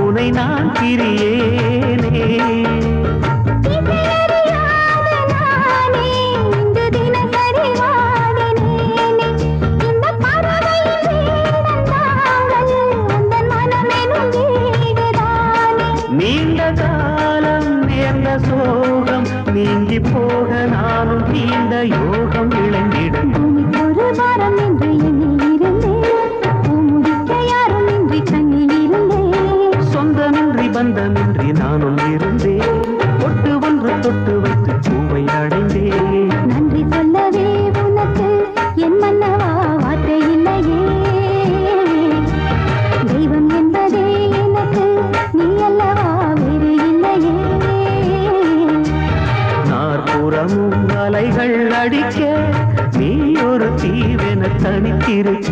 உனை நான் பிரியேனே. நீண்ட காலம் நேர்ந்த சோகம் நீங்கி போக நானும் நீண்ட யோகம் விளங்கிடும். ஒரு வாரம் என்று எண்ணியிருந்தேன், யாரும் இன்றி கண்ணில் இருந்தேன். சொந்தமின்றி பந்தமின்றி நானும் இருந்தேன், தொட்டு ஒன்று தொட்டு வைத்து பூவை அடைந்தேன். நன்றி சொல்லவே உனக்கு என் மன்னவா வார்த்தை இல்லையே. தெய்வம் என்பதே எனக்கு நீ அல்லவா வேறு இல்லையே. நாற்புறமும் அலைகள் அடிக்க நீ ஒரு தீவென தனித்திருக்க.